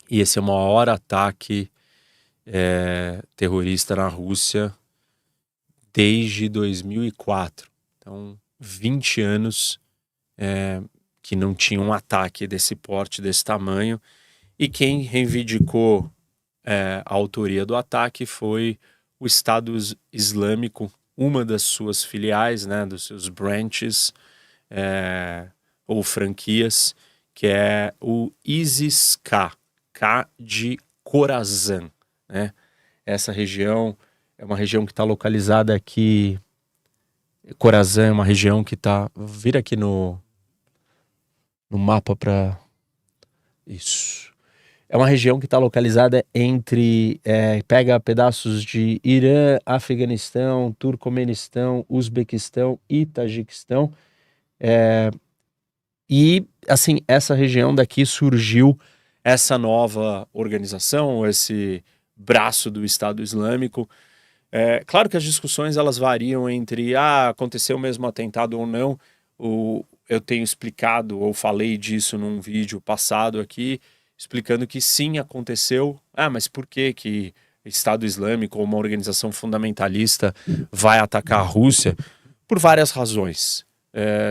e esse é o maior ataque terrorista na Rússia desde 2004. Então, 20 anos que não tinha um ataque desse porte, desse tamanho. E quem reivindicou a autoria do ataque foi o Estado Islâmico, uma das suas filiais, né, dos seus branches ou franquias, que é o ISIS-K, K de Khorasan, né? Essa região é uma região que está localizada aqui. Khorasan é uma região que está... Vira aqui no mapa para... Isso. É uma região que está localizada entre... pega pedaços de Irã, Afeganistão, Turcomenistão, Uzbequistão e Tajiquistão. E, assim, essa região daqui surgiu essa nova organização, esse braço do Estado Islâmico. Claro que as discussões elas variam entre aconteceu o mesmo atentado ou não. Eu tenho explicado ou falei disso num vídeo passado aqui, explicando que sim, aconteceu. Mas por que que o Estado Islâmico ou uma organização fundamentalista vai atacar a Rússia? Por várias razões.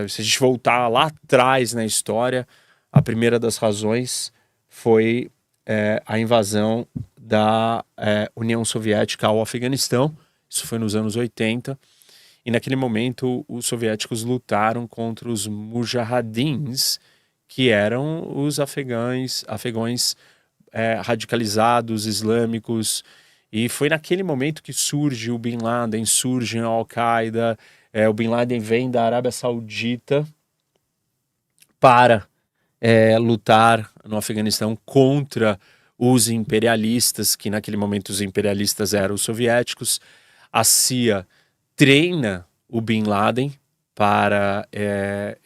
Se a gente voltar lá atrás na história, a primeira das razões foi a invasão da União Soviética ao Afeganistão. Isso foi nos anos 80. E naquele momento os soviéticos lutaram contra os mujahidins, que eram os afegães radicalizados, islâmicos. E foi naquele momento que surge o Bin Laden, surge a Al-Qaeda. O Bin Laden vem da Arábia Saudita para lutar no Afeganistão contra os imperialistas, que naquele momento os imperialistas eram os soviéticos. A CIA treina o Bin Laden para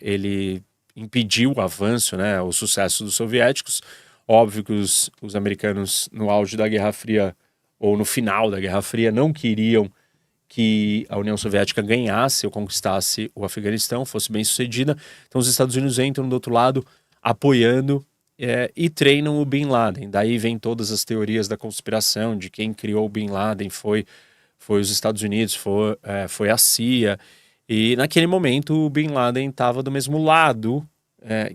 ele impedir o avanço, né, o sucesso dos soviéticos. Óbvio que os americanos, no auge da Guerra Fria, ou no final da Guerra Fria, não queriam que a União Soviética ganhasse ou conquistasse o Afeganistão, fosse bem sucedida. Então os Estados Unidos entram do outro lado, apoiando e treinam o Bin Laden. Daí vem todas as teorias da conspiração, de quem criou o Bin Laden foi os Estados Unidos, foi a CIA. E naquele momento o Bin Laden estava do mesmo lado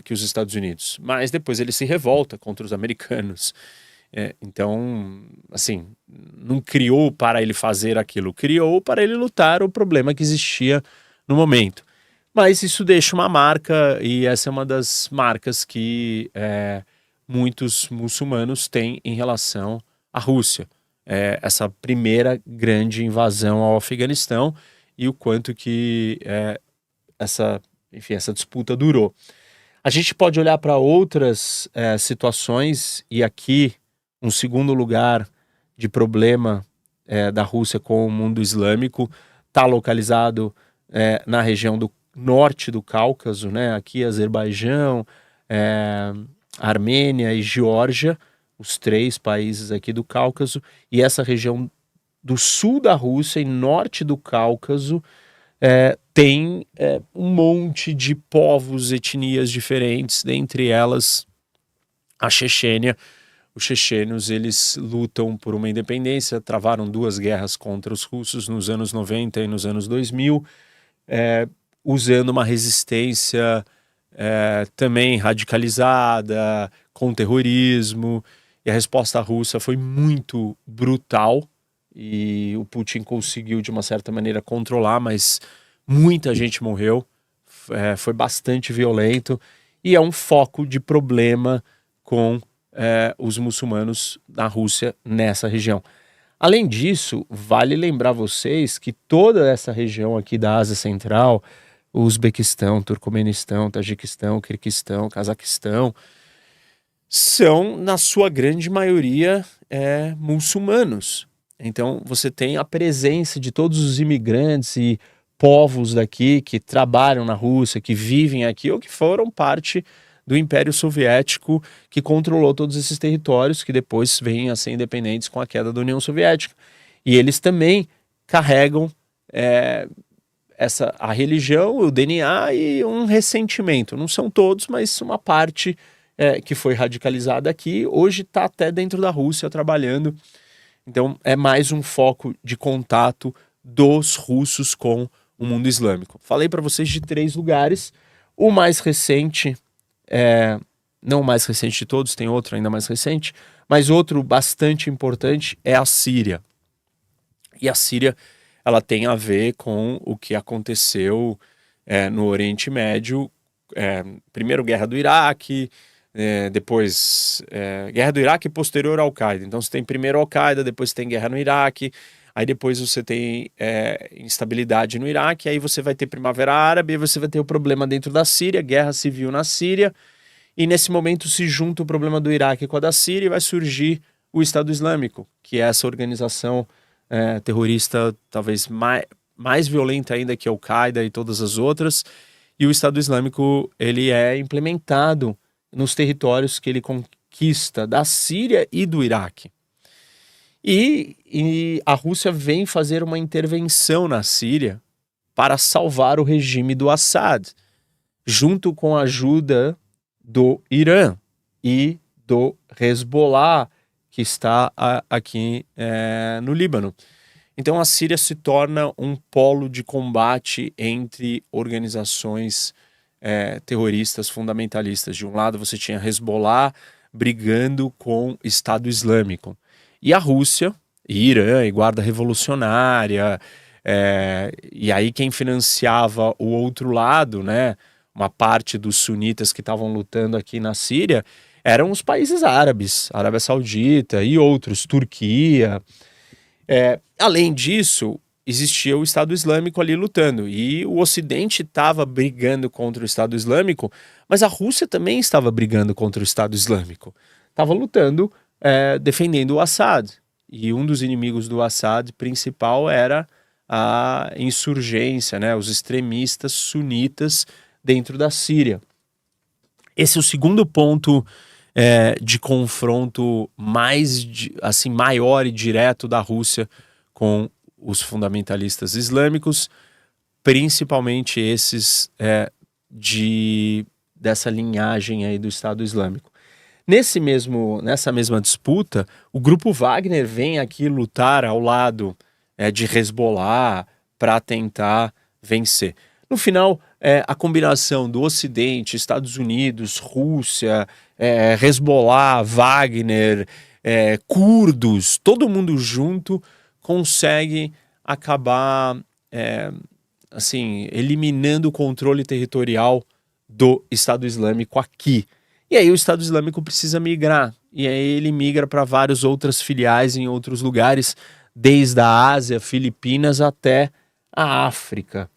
que os Estados Unidos. Mas depois ele se revolta contra os americanos. Então, assim, não criou para ele fazer aquilo, criou para ele lutar o problema que existia no momento. Mas isso deixa uma marca, e essa é uma das marcas que muitos muçulmanos têm em relação à Rússia. Essa primeira grande invasão ao Afeganistão e o quanto que essa disputa durou. A gente pode olhar para outras situações, e aqui um segundo lugar de problema da Rússia com o mundo islâmico está localizado na região do norte do Cáucaso, né? Aqui Azerbaijão, Armênia e Geórgia, os 3 países aqui do Cáucaso, e essa região do sul da Rússia e norte do Cáucaso tem um monte de povos, etnias diferentes, dentre elas a Chechênia. Os chechenos, eles lutam por uma independência, travaram 2 guerras contra os russos nos anos 90 e nos anos 2000, usando uma resistência também radicalizada, com terrorismo, e a resposta russa foi muito brutal, e o Putin conseguiu de uma certa maneira controlar, mas muita gente morreu, foi bastante violento, e é um foco de problema com os muçulmanos na Rússia nessa região. Além disso, vale lembrar vocês que toda essa região aqui da Ásia Central, o Uzbequistão, Turcomenistão, Tajiquistão, Quirguistão, Cazaquistão, são, na sua grande maioria, muçulmanos. Então você tem a presença de todos os imigrantes e povos daqui que trabalham na Rússia, que vivem aqui ou que foram parte do Império Soviético, que controlou todos esses territórios, que depois vêm a ser independentes com a queda da União Soviética. E eles também carregam a religião, o DNA e um ressentimento. Não são todos, mas uma parte que foi radicalizada aqui, hoje está até dentro da Rússia trabalhando. Então é mais um foco de contato dos russos com o mundo islâmico. Falei para vocês de 3 lugares. O mais recente, não o mais recente de todos, tem outro ainda mais recente, mas outro bastante importante é a Síria. E a Síria, ela tem a ver com o que aconteceu no Oriente Médio, primeiro Guerra do Iraque, depois Guerra do Iraque posterior ao Al-Qaeda. Então você tem primeiro Al-Qaeda, depois tem guerra no Iraque, aí depois você tem instabilidade no Iraque, aí você vai ter Primavera Árabe, aí você vai ter o problema dentro da Síria, guerra civil na Síria, e nesse momento se junta o problema do Iraque com a da Síria e vai surgir o Estado Islâmico, que é essa organização terrorista talvez mais violenta ainda que a Al-Qaeda e todas as outras, e o Estado Islâmico ele é implementado nos territórios que ele conquista da Síria e do Iraque. E a Rússia vem fazer uma intervenção na Síria para salvar o regime do Assad, junto com a ajuda do Irã e do Hezbollah, que está aqui no Líbano. Então a Síria se torna um polo de combate entre organizações terroristas fundamentalistas. De um lado você tinha Hezbollah brigando com o Estado Islâmico. E a Rússia, e Irã, e Guarda Revolucionária, e aí quem financiava o outro lado, né, uma parte dos sunitas que estavam lutando aqui na Síria, eram os países árabes, Arábia Saudita e outros, Turquia. Além disso, existia o Estado Islâmico ali lutando, e o Ocidente estava brigando contra o Estado Islâmico, mas a Rússia também estava brigando contra o Estado Islâmico. Estava lutando, defendendo o Assad, e um dos inimigos do Assad principal era a insurgência, né, os extremistas sunitas dentro da Síria. Esse é o segundo ponto de confronto maior e direto da Rússia com os fundamentalistas islâmicos, principalmente esses dessa linhagem aí do Estado Islâmico. Nessa mesma disputa, o grupo Wagner vem aqui lutar ao lado de Hezbollah para tentar vencer. No final, a combinação do Ocidente, Estados Unidos, Rússia, Hezbollah, Wagner, curdos, todo mundo junto consegue acabar eliminando o controle territorial do Estado Islâmico aqui. E aí o Estado Islâmico precisa migrar, e aí ele migra para várias outras filiais em outros lugares, desde a Ásia, Filipinas até a África.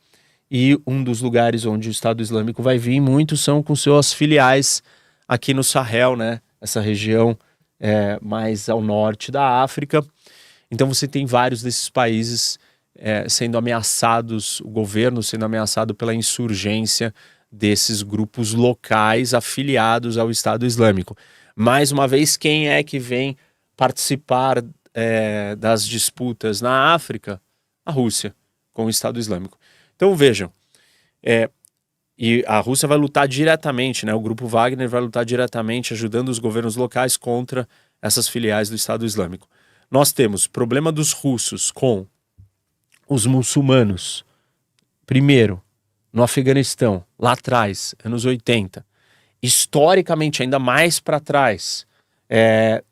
E um dos lugares onde o Estado Islâmico vai vir muito são com suas filiais aqui no Sahel, né? Essa região mais ao norte da África. Então você tem vários desses países sendo ameaçados, o governo sendo ameaçado pela insurgência desses grupos locais afiliados ao Estado Islâmico. Mais uma vez, quem é que vem participar das disputas na África? A Rússia, com o Estado Islâmico. Então vejam, e a Rússia vai lutar diretamente, né? O grupo Wagner vai lutar diretamente ajudando os governos locais contra essas filiais do Estado Islâmico. Nós temos problema dos russos com os muçulmanos, primeiro, no Afeganistão, lá atrás, anos 80, historicamente ainda mais para trás,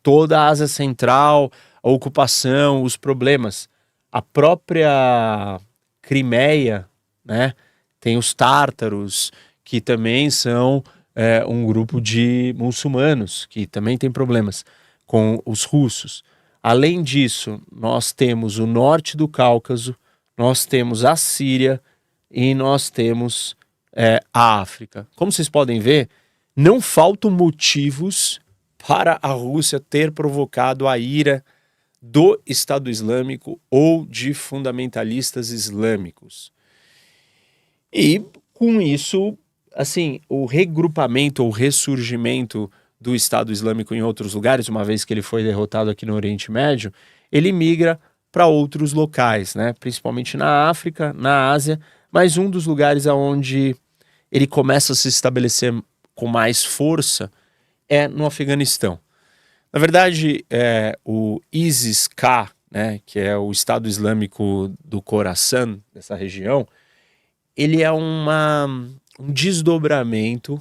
toda a Ásia Central, a ocupação, os problemas, a própria Crimeia, né? Tem os tártaros, que também são um grupo de muçulmanos, que também tem problemas com os russos. Além disso, nós temos o norte do Cáucaso, nós temos a Síria e nós temos a África. Como vocês podem ver, não faltam motivos para a Rússia ter provocado a ira do Estado Islâmico ou de fundamentalistas islâmicos. E com isso, assim, o regrupamento ou ressurgimento do Estado Islâmico em outros lugares, uma vez que ele foi derrotado aqui no Oriente Médio, ele migra para outros locais, né? Principalmente na África, na Ásia, mas um dos lugares onde ele começa a se estabelecer com mais força é no Afeganistão. Na verdade, o ISIS-K, né, que é o Estado Islâmico do Khorasan, dessa região, ele é um desdobramento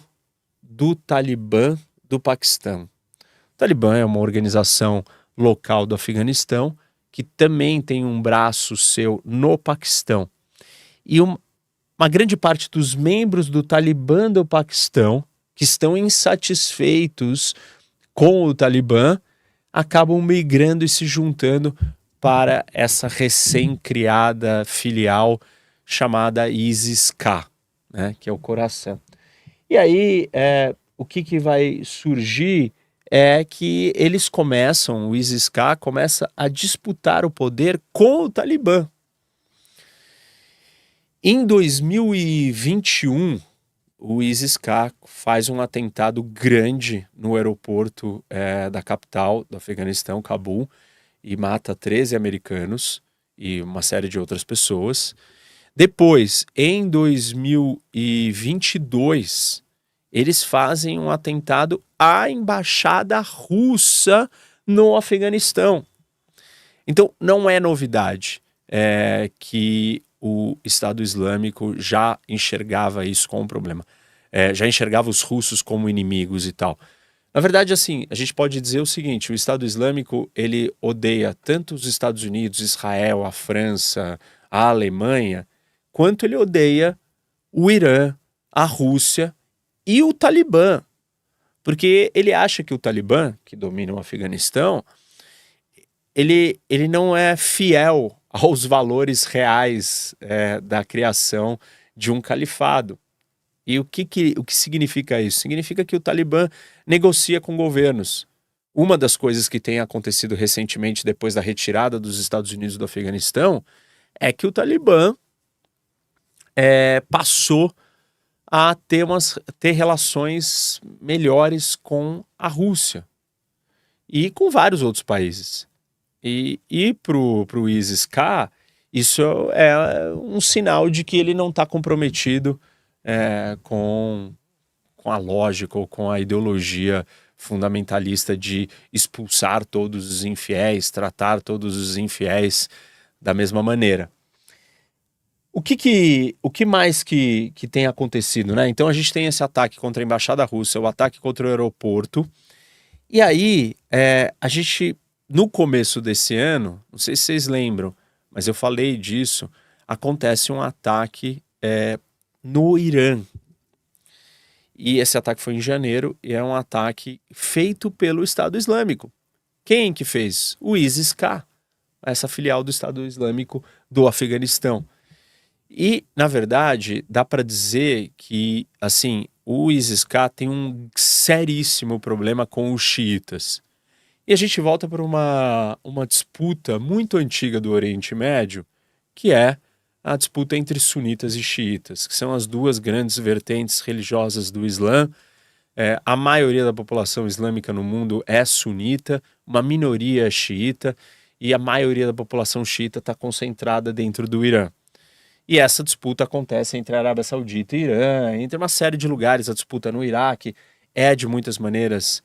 do Talibã do Paquistão. O Talibã é uma organização local do Afeganistão que também tem um braço seu no Paquistão. E uma grande parte dos membros do Talibã do Paquistão, que estão insatisfeitos com o Talibã, acabam migrando e se juntando para essa recém-criada filial chamada ISIS-K, né, que é o Khorasan. E aí, o que vai surgir é que eles o ISIS-K começa a disputar o poder com o Talibã. Em 2021, o ISIS-K faz um atentado grande no aeroporto da capital do Afeganistão, Cabul, e mata 13 americanos e uma série de outras pessoas. Depois, em 2022, eles fazem um atentado à embaixada russa no Afeganistão. Então, não é novidade que o Estado Islâmico já enxergava isso como um problema. Já enxergava os russos como inimigos e tal. Na verdade, assim, a gente pode dizer o seguinte: o Estado Islâmico, ele odeia tanto os Estados Unidos, Israel, a França, a Alemanha, quanto ele odeia o Irã, a Rússia e o Talibã. Porque ele acha que o Talibã, que domina o Afeganistão, ele não é fiel aos valores reais da criação de um califado. E o que significa isso? Significa que o Talibã negocia com governos. Uma das coisas que tem acontecido recentemente, depois da retirada dos Estados Unidos do Afeganistão, é que o Talibã passou a ter relações melhores com a Rússia e com vários outros países. E para o ISIS-K, isso é um sinal de que ele não está comprometido com a lógica ou com a ideologia fundamentalista de expulsar todos os infiéis, tratar todos os infiéis da mesma maneira. O que mais que tem acontecido, né? Então a gente tem esse ataque contra a embaixada russa, o ataque contra o aeroporto, e aí a gente, no começo desse ano, não sei se vocês lembram, mas eu falei disso, acontece um ataque no Irã. E esse ataque foi em janeiro e é um ataque feito pelo Estado Islâmico. Quem que fez? O ISIS-K, essa filial do Estado Islâmico do Afeganistão. E, na verdade, dá para dizer que, assim, o ISIS-K tem um seríssimo problema com os xiitas. E a gente volta para uma disputa muito antiga do Oriente Médio, que é a disputa entre sunitas e xiitas, que são as duas grandes vertentes religiosas do Islã. A maioria da população islâmica no mundo é sunita, uma minoria é xiita, e a maioria da população xiita está concentrada dentro do Irã. E essa disputa acontece entre a Arábia Saudita e Irã, entre uma série de lugares. A disputa no Iraque é, de muitas maneiras,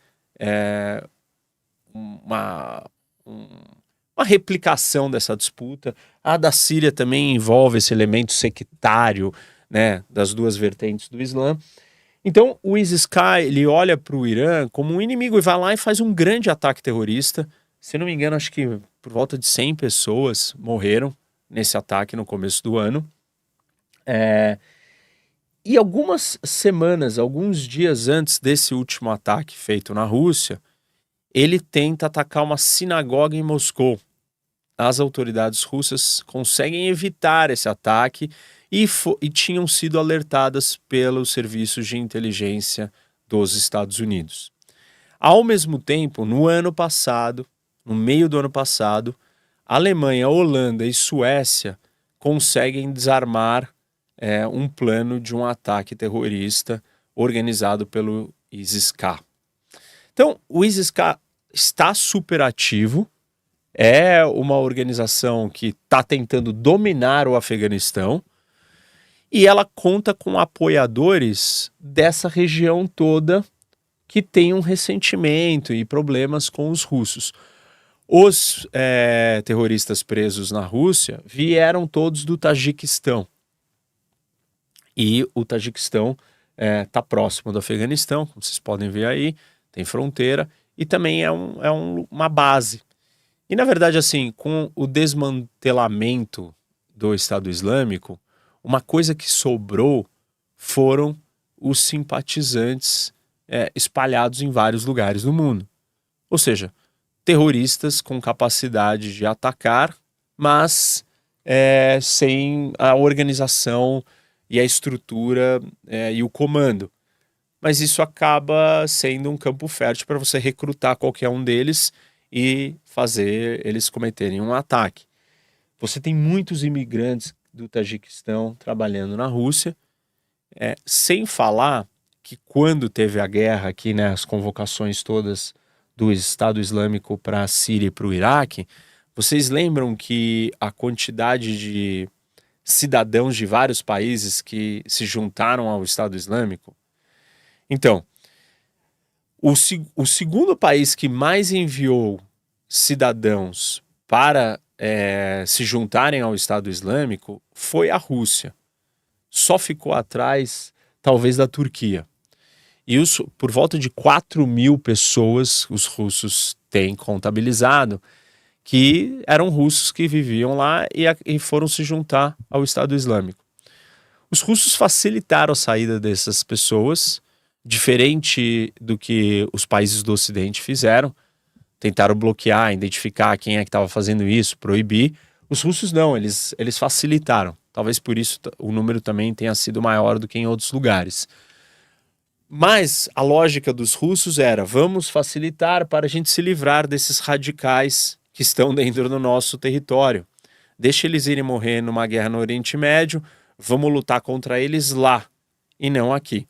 uma replicação dessa disputa. A da Síria também envolve esse elemento sectário, né, das duas vertentes do Islã. Então o ISIS-K, ele olha para o Irã como um inimigo e vai lá e faz um grande ataque terrorista. Se não me engano, acho que por volta de 100 pessoas morreram nesse ataque no começo do ano. E algumas semanas, alguns dias antes desse último ataque feito na Rússia, ele tenta atacar uma sinagoga em Moscou. As autoridades russas conseguem evitar esse ataque e tinham sido alertadas pelos serviços de inteligência dos Estados Unidos. Ao mesmo tempo, no meio do ano passado, Alemanha, Holanda e Suécia conseguem desarmar um plano de um ataque terrorista organizado pelo ISIS-K. Então, o ISIS-K está super ativo, é uma organização que está tentando dominar o Afeganistão e ela conta com apoiadores dessa região toda que tem um ressentimento e problemas com os russos. Os terroristas presos na Rússia vieram todos do Tajiquistão. E o Tajiquistão está próximo do Afeganistão, como vocês podem ver aí, tem fronteira, e também é uma base. E na verdade, assim, com o desmantelamento do Estado Islâmico, uma coisa que sobrou foram os simpatizantes espalhados em vários lugares do mundo. Ou seja, terroristas com capacidade de atacar, mas sem a organização e a estrutura e o comando. Mas isso acaba sendo um campo fértil para você recrutar qualquer um deles e fazer eles cometerem um ataque. Você tem muitos imigrantes do Tajiquistão trabalhando na Rússia, sem falar que quando teve a guerra aqui, né, as convocações todas do Estado Islâmico para a Síria e para o Iraque, vocês lembram que a quantidade de cidadãos de vários países que se juntaram ao Estado Islâmico? Então, o segundo país que mais enviou cidadãos para se juntarem ao Estado Islâmico foi a Rússia. Só ficou atrás, talvez, da Turquia. E por volta de 4.000 pessoas os russos têm contabilizado que eram russos que viviam lá e foram se juntar ao Estado Islâmico. Os russos facilitaram a saída dessas pessoas, diferente do que os países do Ocidente fizeram. Tentaram bloquear, identificar quem é que estava fazendo isso, proibir. Os russos não, eles facilitaram. Talvez por isso o número também tenha sido maior do que em outros lugares. Mas a lógica dos russos era: vamos facilitar para a gente se livrar desses radicais que estão dentro do nosso território. Deixa eles irem morrer numa guerra no Oriente Médio, vamos lutar contra eles lá e não aqui.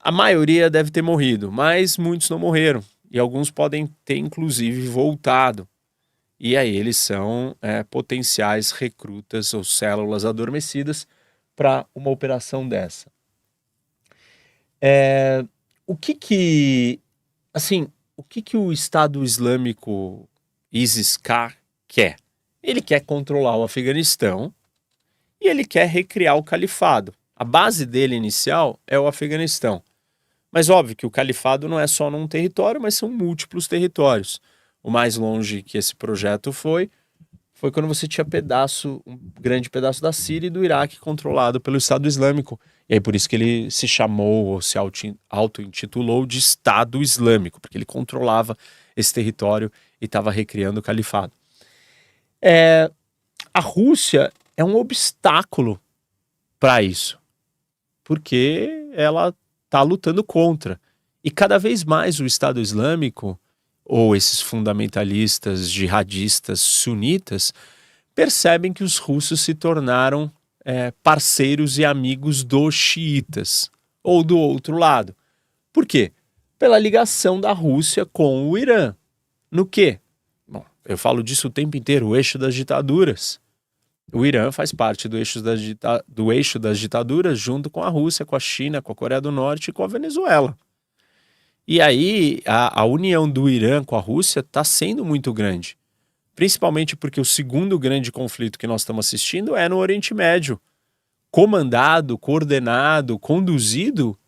A maioria deve ter morrido, mas muitos não morreram. E alguns podem ter, inclusive, voltado. E aí eles são potenciais recrutas ou células adormecidas para uma operação dessa. O que o Estado Islâmico ISIS-K quer? Ele quer controlar o Afeganistão e ele quer recriar o califado. A base dele inicial é o Afeganistão. Mas óbvio que o califado não é só num território, mas são múltiplos territórios. O mais longe que esse projeto foi quando você tinha um grande pedaço da Síria e do Iraque controlado pelo Estado Islâmico. E aí por isso que ele se chamou ou se auto-intitulou de Estado Islâmico, porque ele controlava esse território e estava recriando o califado. A Rússia é um obstáculo para isso, porque ela está lutando contra. E cada vez mais o Estado Islâmico, ou esses fundamentalistas jihadistas sunitas, percebem que os russos se tornaram parceiros e amigos dos xiitas, ou do outro lado. Por quê? Pela ligação da Rússia com o Irã. No quê? Bom, eu falo disso o tempo inteiro, o eixo das ditaduras. O Irã faz parte do eixo das ditaduras junto com a Rússia, com a China, com a Coreia do Norte e com a Venezuela. E aí a união do Irã com a Rússia está sendo muito grande. Principalmente porque o segundo grande conflito que nós estamos assistindo é no Oriente Médio. Comandado, coordenado, conduzido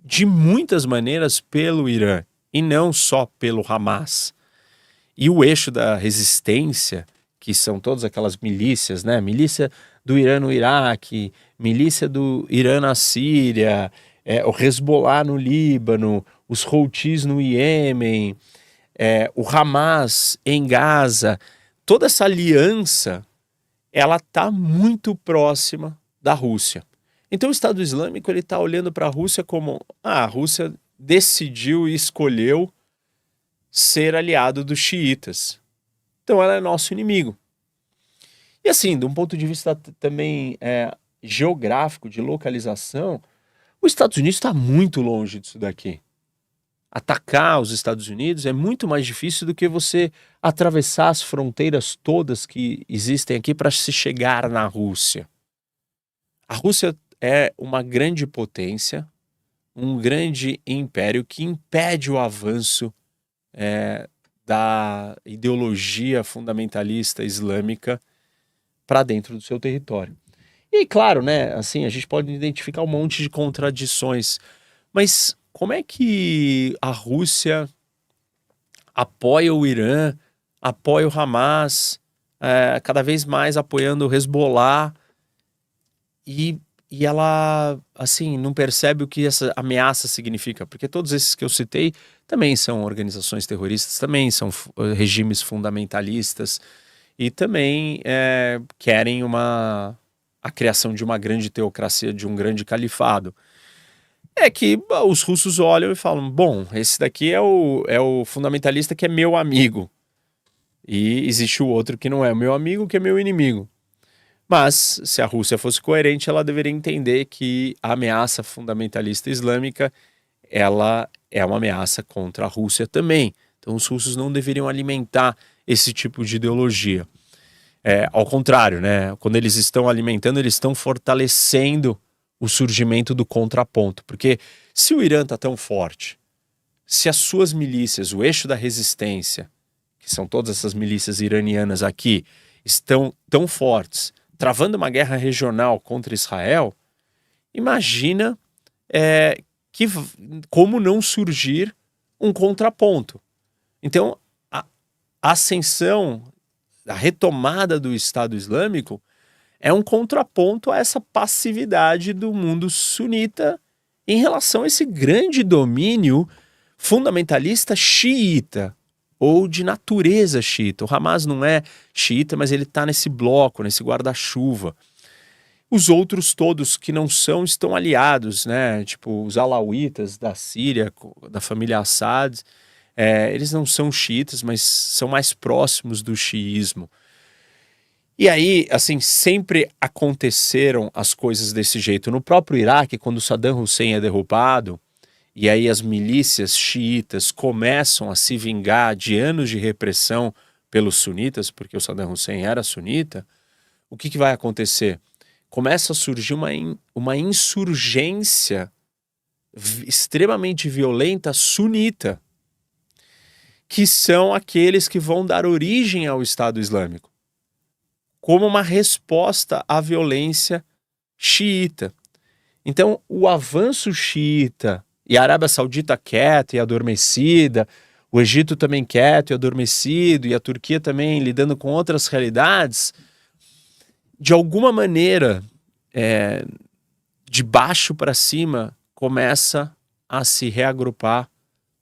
de muitas maneiras pelo Irã e não só pelo Hamas. E o eixo da resistência, que são todas aquelas milícias, né? Milícia do Irã no Iraque, milícia do Irã na Síria, o Hezbollah no Líbano, os Houthis no Iêmen, o Hamas em Gaza. Toda essa aliança, ela está muito próxima da Rússia. Então o Estado Islâmico ele está olhando para a Rússia como a Rússia decidiu e escolheu ser aliado dos xiitas. Então ela é nosso inimigo. E assim, de um ponto de vista também geográfico, de localização, os Estados Unidos está muito longe disso daqui. Atacar os Estados Unidos é muito mais difícil do que você atravessar as fronteiras todas que existem aqui para se chegar na Rússia. A Rússia é uma grande potência, um grande império que impede o avanço da ideologia fundamentalista islâmica para dentro do seu território. E claro, né, assim, a gente pode identificar um monte de contradições, mas como é que a Rússia apoia o Irã, apoia o Hamas, cada vez mais apoiando o Hezbollah, e, e ela, assim, não percebe o que essa ameaça significa? Porque todos esses que eu citei também são organizações terroristas, também são regimes fundamentalistas, e também querem a criação de uma grande teocracia, de um grande califado. É que os russos olham e falam: bom, esse daqui é o fundamentalista que é meu amigo. E existe o outro que não é meu amigo, que é meu inimigo. Mas, se a Rússia fosse coerente, ela deveria entender que a ameaça fundamentalista islâmica, ela é uma ameaça contra a Rússia também. Então, os russos não deveriam alimentar esse tipo de ideologia. Ao contrário, né? Quando eles estão alimentando, eles estão fortalecendo o surgimento do contraponto. Porque se o Irã está tão forte, se as suas milícias, o eixo da resistência, que são todas essas milícias iranianas aqui, estão tão fortes, travando uma guerra regional contra Israel, imagina que como não surgir um contraponto. Então, a ascensão, a retomada do Estado Islâmico é um contraponto a essa passividade do mundo sunita em relação a esse grande domínio fundamentalista xiita, ou de natureza xiita. O Hamas não é xiita, mas ele está nesse bloco, nesse guarda-chuva. Os outros todos que não são estão aliados, né? Tipo os alauítas da Síria, da família Assad, eles não são xiitas, mas são mais próximos do xiismo. E aí, assim, sempre aconteceram as coisas desse jeito. No próprio Iraque, quando Saddam Hussein é derrubado, e aí as milícias xiitas começam a se vingar de anos de repressão pelos sunitas, porque o Saddam Hussein era sunita, o que vai acontecer? Começa a surgir uma insurgência extremamente violenta sunita, que são aqueles que vão dar origem ao Estado Islâmico, como uma resposta à violência xiita. Então, o avanço xiita, e a Arábia Saudita quieta e adormecida, o Egito também quieto e adormecido, e a Turquia também lidando com outras realidades, de alguma maneira, de baixo para cima, começa a se reagrupar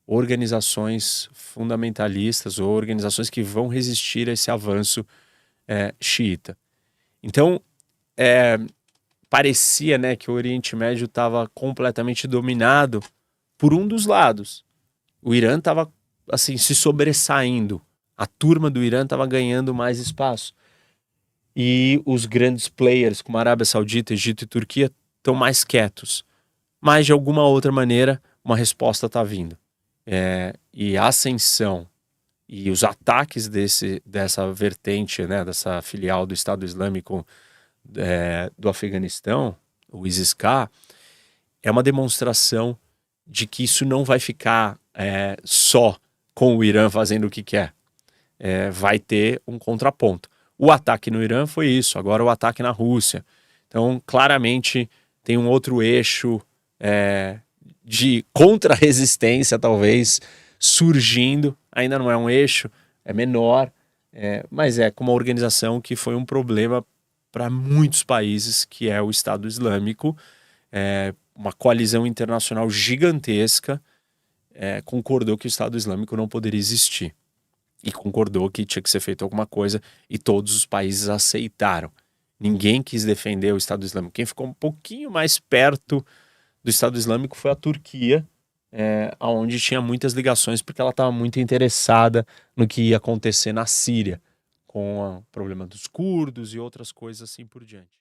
organizações fundamentalistas ou organizações que vão resistir a esse avanço xiita. Então, parecia, né, que o Oriente Médio estava completamente dominado por um dos lados. O Irã estava assim, se sobressaindo. A turma do Irã estava ganhando mais espaço. E os grandes players, como a Arábia Saudita, Egito e Turquia, estão mais quietos. Mas, de alguma outra maneira, uma resposta está vindo. E a ascensão e os ataques dessa vertente, né, dessa filial do Estado Islâmico do Afeganistão, o ISIS-K, é uma demonstração de que isso não vai ficar só com o Irã fazendo o que quer. Vai ter um contraponto. O ataque no Irã foi isso, agora o ataque na Rússia. Então, claramente, tem um outro eixo de contra-resistência, talvez, surgindo. Ainda não é um eixo, é menor, mas com uma organização que foi um problema para muitos países, que é o Estado Islâmico, uma coalizão internacional gigantesca, concordou que o Estado Islâmico não poderia existir. E concordou que tinha que ser feito alguma coisa, e todos os países aceitaram. Ninguém quis defender o Estado Islâmico. Quem ficou um pouquinho mais perto do Estado Islâmico foi a Turquia, onde tinha muitas ligações, porque ela estava muito interessada no que ia acontecer na Síria, com o problema dos curdos e outras coisas assim por diante.